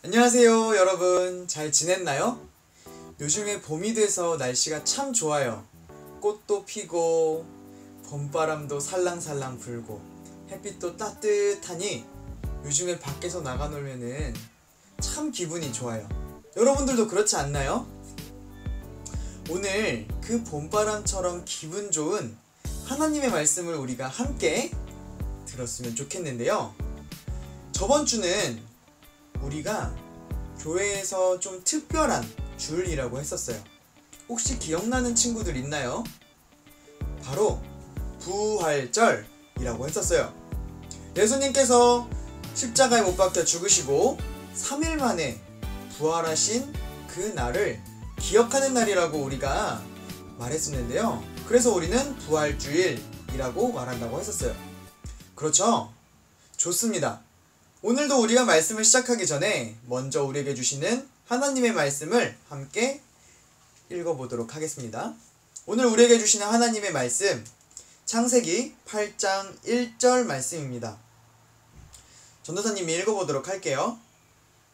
안녕하세요 여러분, 잘 지냈나요? 요즘에 봄이 돼서 날씨가 참 좋아요. 꽃도 피고 봄바람도 살랑살랑 불고 햇빛도 따뜻하니 요즘에 밖에서 나가 놀면은 참 기분이 좋아요. 여러분들도 그렇지 않나요? 오늘 그 봄바람처럼 기분 좋은 하나님의 말씀을 우리가 함께 들었으면 좋겠는데요. 저번 주는 우리가 교회에서 좀 특별한 주일이라고 했었어요. 혹시 기억나는 친구들 있나요? 바로 부활절이라고 했었어요. 예수님께서 십자가에 못 박혀 죽으시고 3일 만에 부활하신 그 날을 기억하는 날이라고 우리가 말했었는데요. 그래서 우리는 부활주일이라고 말한다고 했었어요. 그렇죠? 좋습니다. 오늘도 우리가 말씀을 시작하기 전에 먼저 우리에게 주시는 하나님의 말씀을 함께 읽어보도록 하겠습니다. 오늘 우리에게 주시는 하나님의 말씀, 창세기 8장 1절 말씀입니다. 전도사님이 읽어보도록 할게요.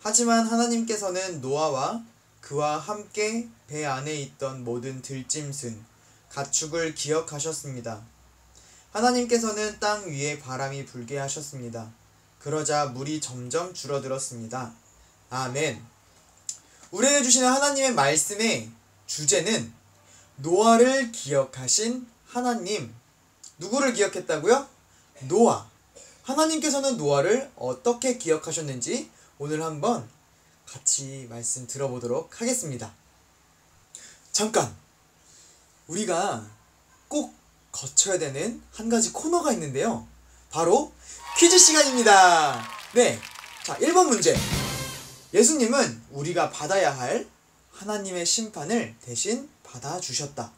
하지만 하나님께서는 노아와 그와 함께 배 안에 있던 모든 들짐승, 가축을 기억하셨습니다. 하나님께서는 땅 위에 바람이 불게 하셨습니다. 그러자 물이 점점 줄어들었습니다. 아멘. 우리에게 주시는 하나님의 말씀의 주제는 노아를 기억하신 하나님. 누구를 기억했다고요? 노아. 하나님께서는 노아를 어떻게 기억하셨는지 오늘 한번 같이 말씀 들어보도록 하겠습니다. 잠깐! 우리가 꼭 거쳐야 되는 한 가지 코너가 있는데요. 바로 퀴즈 시간입니다. 네, 자 1번 문제. 예수님은 우리가 받아야 할 하나님의 심판을 대신 받아주셨다.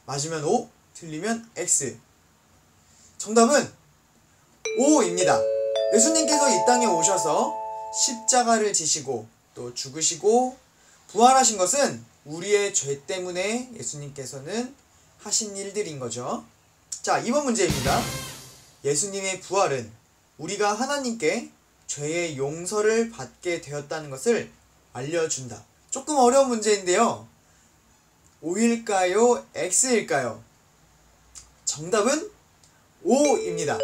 맞으면 O, 틀리면 X. 정답은 O입니다. 예수님께서 이 땅에 오셔서 십자가를 지시고 또 죽으시고 부활하신 것은 우리의 죄 때문에 예수님께서는 하신 일들인 거죠. 자, 2번 문제입니다. 예수님의 부활은 우리가 하나님께 죄의 용서를 받게 되었다는 것을 알려준다. 조금 어려운 문제인데요. O일까요? X일까요? 정답은 O입니다.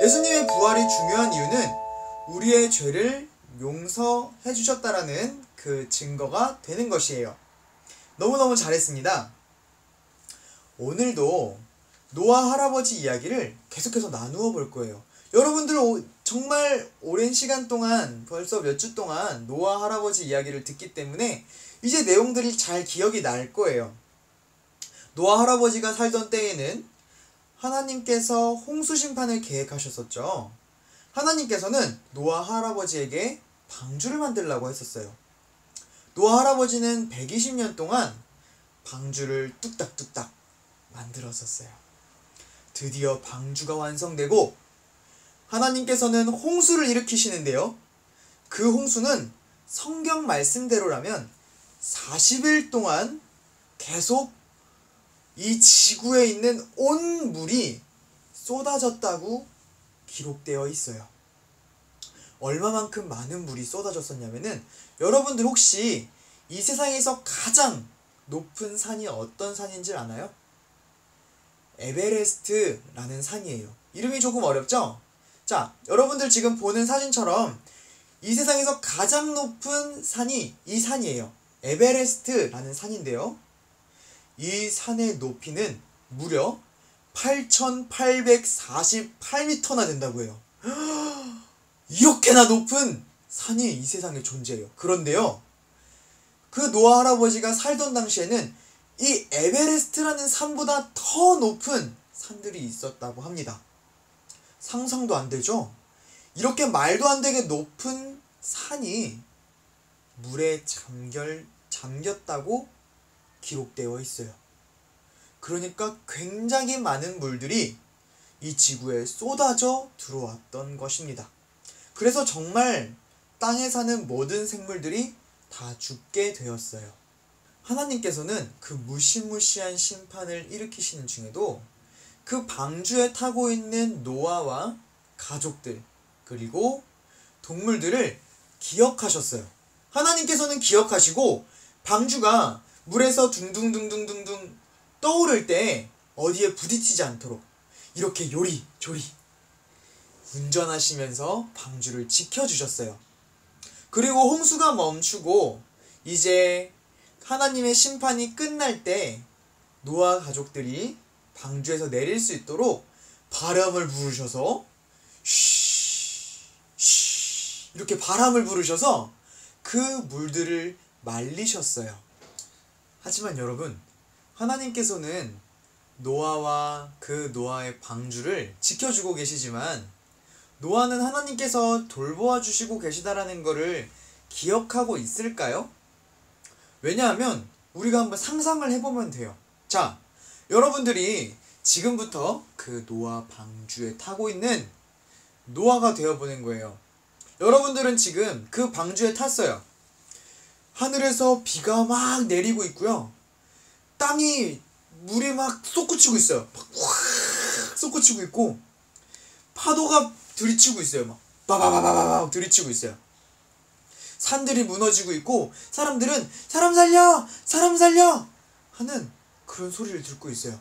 예수님의 부활이 중요한 이유는 우리의 죄를 용서해 주셨다라는 그 증거가 되는 것이에요. 너무너무 잘했습니다. 오늘도 노아 할아버지 이야기를 계속해서 나누어 볼 거예요. 여러분들 정말 오랜 시간 동안, 벌써 몇 주 동안 노아 할아버지 이야기를 듣기 때문에 이제 내용들이 잘 기억이 날 거예요. 노아 할아버지가 살던 때에는 하나님께서 홍수 심판을 계획하셨었죠. 하나님께서는 노아 할아버지에게 방주를 만들라고 했었어요. 노아 할아버지는 120년 동안 방주를 뚝딱뚝딱 만들었었어요. 드디어 방주가 완성되고 하나님께서는 홍수를 일으키시는데요. 그 홍수는 성경 말씀대로라면 40일 동안 계속 이 지구에 있는 온 물이 쏟아졌다고 기록되어 있어요. 얼마만큼 많은 물이 쏟아졌었냐면은, 여러분들 혹시 이 세상에서 가장 높은 산이 어떤 산인지 아나요? 에베레스트라는 산이에요. 이름이 조금 어렵죠? 자, 여러분들 지금 보는 사진처럼 이 세상에서 가장 높은 산이 이 산이에요. 에베레스트라는 산인데요. 이 산의 높이는 무려 8,848m나 된다고 해요. 이렇게나 높은 산이 이 세상에 존재해요. 그런데요, 그 노아 할아버지가 살던 당시에는 이 에베레스트라는 산보다 더 높은 산들이 있었다고 합니다. 상상도 안 되죠? 이렇게 말도 안 되게 높은 산이 물에 잠겼다고 기록되어 있어요. 그러니까 굉장히 많은 물들이 이 지구에 쏟아져 들어왔던 것입니다. 그래서 정말 땅에 사는 모든 생물들이 다 죽게 되었어요. 하나님께서는 그 무시무시한 심판을 일으키시는 중에도 그 방주에 타고 있는 노아와 가족들, 그리고 동물들을 기억하셨어요. 하나님께서는 기억하시고 방주가 물에서 둥둥둥둥둥둥 떠오를 때 어디에 부딪히지 않도록 이렇게 요리조리 운전하시면서 방주를 지켜주셨어요. 그리고 홍수가 멈추고 이제 하나님의 심판이 끝날 때 노아 가족들이 방주에서 내릴 수 있도록 바람을 부르셔서 쉬 이렇게 바람을 부르셔서 그 물들을 말리셨어요. 하지만 여러분, 하나님께서는 노아와 그 노아의 방주를 지켜주고 계시지만 노아는 하나님께서 돌보아 주시고 계시다라는 것을 기억하고 있을까요? 왜냐하면 우리가 한번 상상을 해보면 돼요. 자, 여러분들이 지금부터 그 노아 방주에 타고 있는 노아가 되어보는 거예요. 여러분들은 지금 그 방주에 탔어요. 하늘에서 비가 막 내리고 있고요. 땅이 물이 막 솟구치고 있어요. 막 확 솟구치고 있고 파도가 들이치고 있어요. 막 바바바바바 들이치고 있어요. 산들이 무너지고 있고 사람들은 사람 살려! 사람 살려! 하는 그런 소리를 듣고 있어요.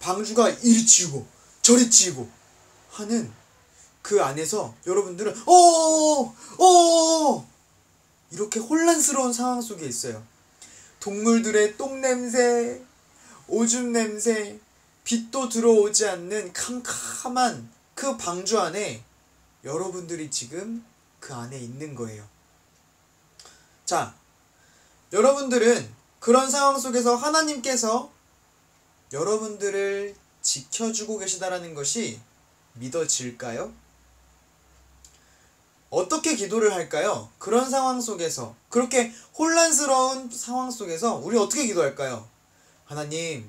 방주가 이리 치우고 저리 치우고 하는 그 안에서 여러분들은 이렇게 혼란스러운 상황 속에 있어요. 동물들의 똥냄새, 오줌 냄새, 빛도 들어오지 않는 캄캄한 그 방주 안에 여러분들이 지금 그 안에 있는 거예요. 자, 여러분들은 그런 상황 속에서 하나님께서 여러분들을 지켜주고 계시다라는 것이 믿어질까요? 어떻게 기도를 할까요? 그런 상황 속에서, 그렇게 혼란스러운 상황 속에서 우리 어떻게 기도할까요? 하나님,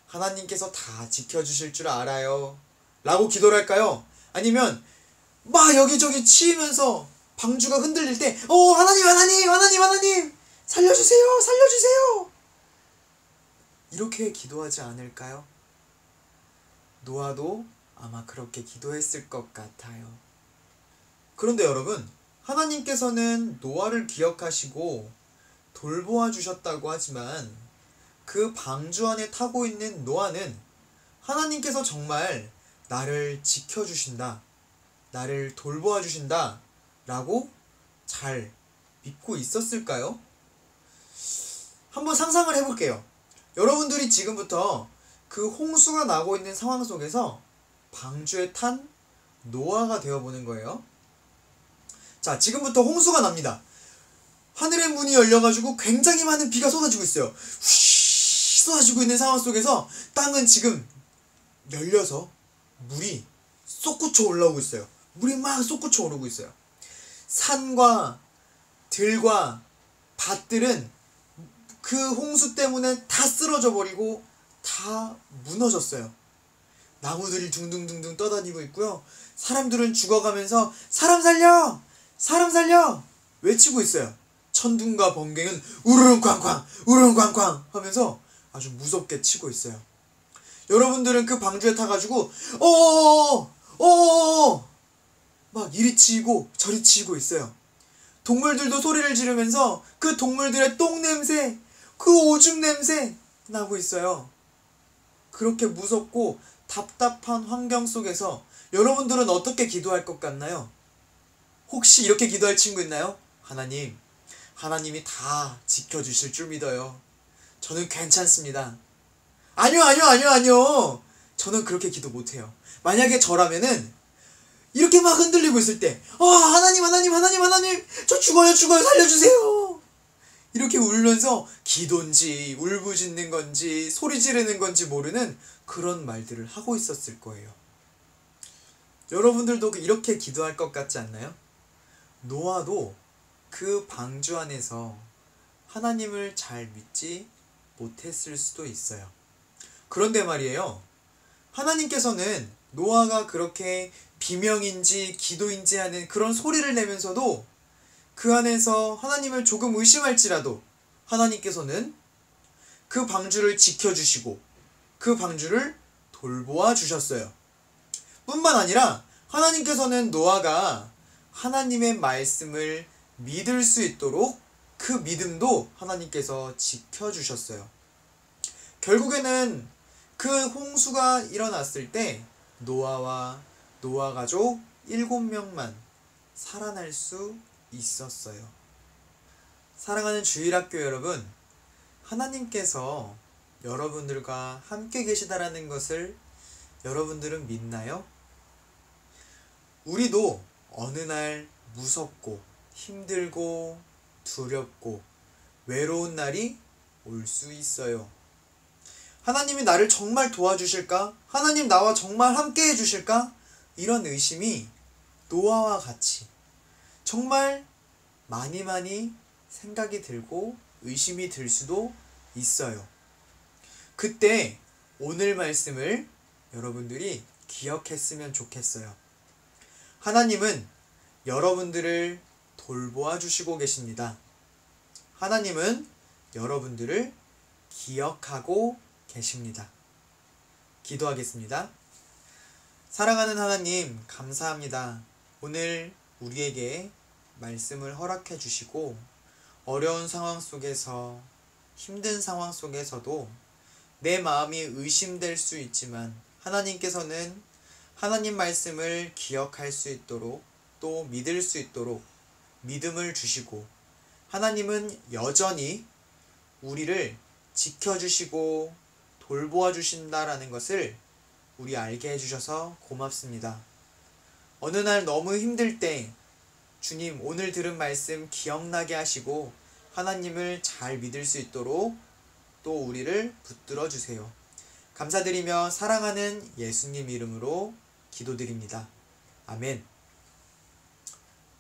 하나님께서 다 지켜주실 줄 알아요 라고 기도를 할까요? 아니면 막 여기저기 치이면서 방주가 흔들릴 때 하나님 하나님 하나님 하나님 살려주세요 살려주세요 이렇게 기도하지 않을까요? 노아도 아마 그렇게 기도했을 것 같아요. 그런데 여러분, 하나님께서는 노아를 기억하시고 돌보아 주셨다고 하지만 그 방주 안에 타고 있는 노아는 하나님께서 정말 나를 지켜주신다, 나를 돌보아 주신다 라고 잘 믿고 있었을까요? 한번 상상을 해볼게요. 여러분들이 지금부터 그 홍수가 나고 있는 상황 속에서 방주에 탄 노아가 되어보는 거예요. 자, 지금부터 홍수가 납니다. 하늘의 문이 열려가지고 굉장히 많은 비가 쏟아지고 있어요. 휘 쏟아지고 있는 상황 속에서 땅은 지금 열려서 물이 솟구쳐 올라오고 있어요. 물이 막 솟구쳐 오르고 있어요. 산과 들과 밭들은 그 홍수 때문에 다 쓰러져 버리고 다 무너졌어요. 나무들이 둥둥둥둥 떠다니고 있고요. 사람들은 죽어가면서 사람 살려! 사람 살려! 외치고 있어요. 천둥과 번개는 우르릉쾅쾅 우르릉쾅쾅 하면서 아주 무섭게 치고 있어요. 여러분들은 그 방주에 타가지고 막 이리 치이고 저리 치이고 있어요. 동물들도 소리를 지르면서 그 동물들의 똥냄새, 그 오줌 냄새 나고 있어요. 그렇게 무섭고 답답한 환경 속에서 여러분들은 어떻게 기도할 것 같나요? 혹시 이렇게 기도할 친구 있나요? 하나님, 하나님이 다 지켜주실 줄 믿어요. 저는 괜찮습니다. 아니요. 저는 그렇게 기도 못해요. 만약에 저라면은 이렇게 막 흔들리고 있을 때 하나님 저 죽어요 살려주세요 이렇게 울면서 기도인지 울부짖는 건지 소리 지르는 건지 모르는 그런 말들을 하고 있었을 거예요. 여러분들도 이렇게 기도할 것 같지 않나요? 노아도 그 방주 안에서 하나님을 잘 믿지 못했을 수도 있어요. 그런데 말이에요, 하나님께서는 노아가 그렇게 비명인지 기도인지 하는 그런 소리를 내면서도 그 안에서 하나님을 조금 의심할지라도 하나님께서는 그 방주를 지켜주시고 그 방주를 돌보아 주셨어요. 뿐만 아니라 하나님께서는 노아가 하나님의 말씀을 믿을 수 있도록 그 믿음도 하나님께서 지켜주셨어요. 결국에는 그 홍수가 일어났을 때 노아와 노아 가족 7명만 살아날 수 있었어요. 사랑하는 주일학교 여러분, 하나님께서 여러분들과 함께 계시다라는 것을 여러분들은 믿나요? 우리도 어느 날 무섭고 힘들고 두렵고 외로운 날이 올 수 있어요. 하나님이 나를 정말 도와주실까? 하나님 나와 정말 함께 해주실까? 이런 의심이 노아와 같이 정말 많이 생각이 들고 의심이 들 수도 있어요. 그때 오늘 말씀을 여러분들이 기억했으면 좋겠어요. 하나님은 여러분들을 돌보아 주시고 계십니다. 하나님은 여러분들을 기억하고 계십니다. 기도하겠습니다. 사랑하는 하나님, 감사합니다. 오늘 우리에게 말씀을 허락해 주시고 어려운 상황 속에서, 힘든 상황 속에서도 내 마음이 의심될 수 있지만 하나님께서는 하나님 말씀을 기억할 수 있도록 또 믿을 수 있도록 믿음을 주시고 하나님은 여전히 우리를 지켜주시고 돌보아 주신다라는 것을 우리 알게 해주셔서 고맙습니다. 어느 날 너무 힘들 때 주님 오늘 들은 말씀 기억나게 하시고 하나님을 잘 믿을 수 있도록 또 우리를 붙들어 주세요. 감사드리며 사랑하는 예수님 이름으로 기도드립니다. 아멘.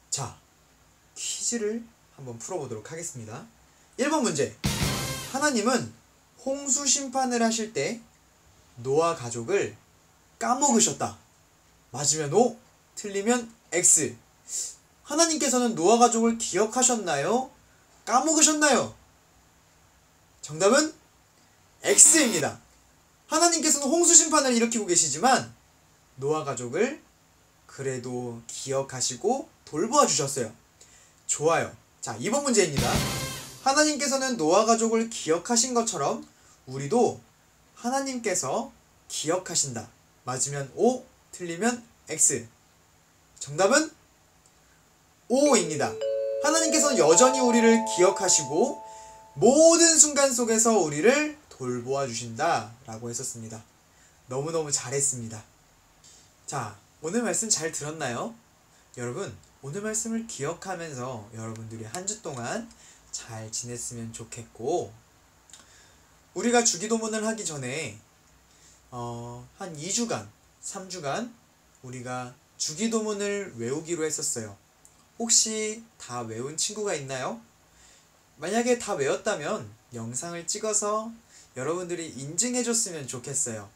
자, 퀴즈를 한번 풀어보도록 하겠습니다. 1번 문제. 하나님은 홍수 심판을 하실 때 노아 가족을 까먹으셨다. 맞으면 O, 틀리면 X. 하나님께서는 노아 가족을 기억하셨나요? 까먹으셨나요? 정답은 X입니다. 하나님께서는 홍수 심판을 일으키고 계시지만 노아 가족을 그래도 기억하시고 돌보아 주셨어요. 좋아요. 자, 2번 문제입니다. 하나님께서는 노아 가족을 기억하신 것처럼 우리도 하나님께서 기억하신다. 맞으면 O, 틀리면 X. 정답은 O입니다. 하나님께서는 여전히 우리를 기억하시고 모든 순간 속에서 우리를 돌보아 주신다 라고 했었습니다. 너무너무 잘했습니다. 자, 오늘 말씀 잘 들었나요? 여러분, 오늘 말씀을 기억하면서 여러분들이 한 주 동안 잘 지냈으면 좋겠고, 우리가 주기도문을 하기 전에 한 2주간, 3주간 우리가 주기도문을 외우기로 했었어요. 혹시 다 외운 친구가 있나요? 만약에 다 외웠다면 영상을 찍어서 여러분들이 인증해줬으면 좋겠어요.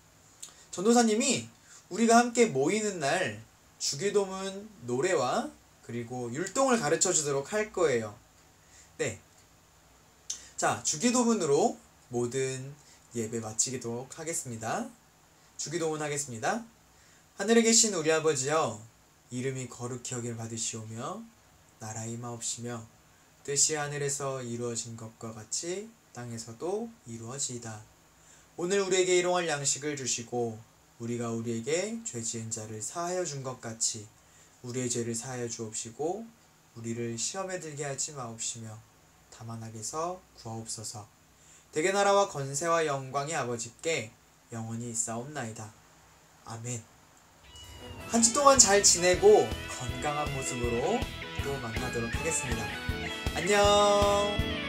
전도사님이 우리가 함께 모이는 날 주기도문 노래와 그리고 율동을 가르쳐 주도록 할 거예요. 네. 자, 주기도문으로 모든 예배 마치도록 하겠습니다. 주기도문 하겠습니다. 하늘에 계신 우리 아버지여, 이름이 거룩히 여김을 받으시오며 나라 임하옵시며 뜻이 하늘에서 이루어진 것과 같이 땅에서도 이루어지이다. 오늘 우리에게 일용할 양식을 주시고 우리가 우리에게 죄 지은 자를 사하여 준 것 같이 우리의 죄를 사하여 주옵시고 우리를 시험에 들게 하지 마옵시며 다만 악에서 구하옵소서. 대개 나라와 권세와 영광이 아버지께 영원히 있사옵나이다. 아멘. 한 주 동안 잘 지내고 건강한 모습으로 또 만나도록 하겠습니다. 안녕.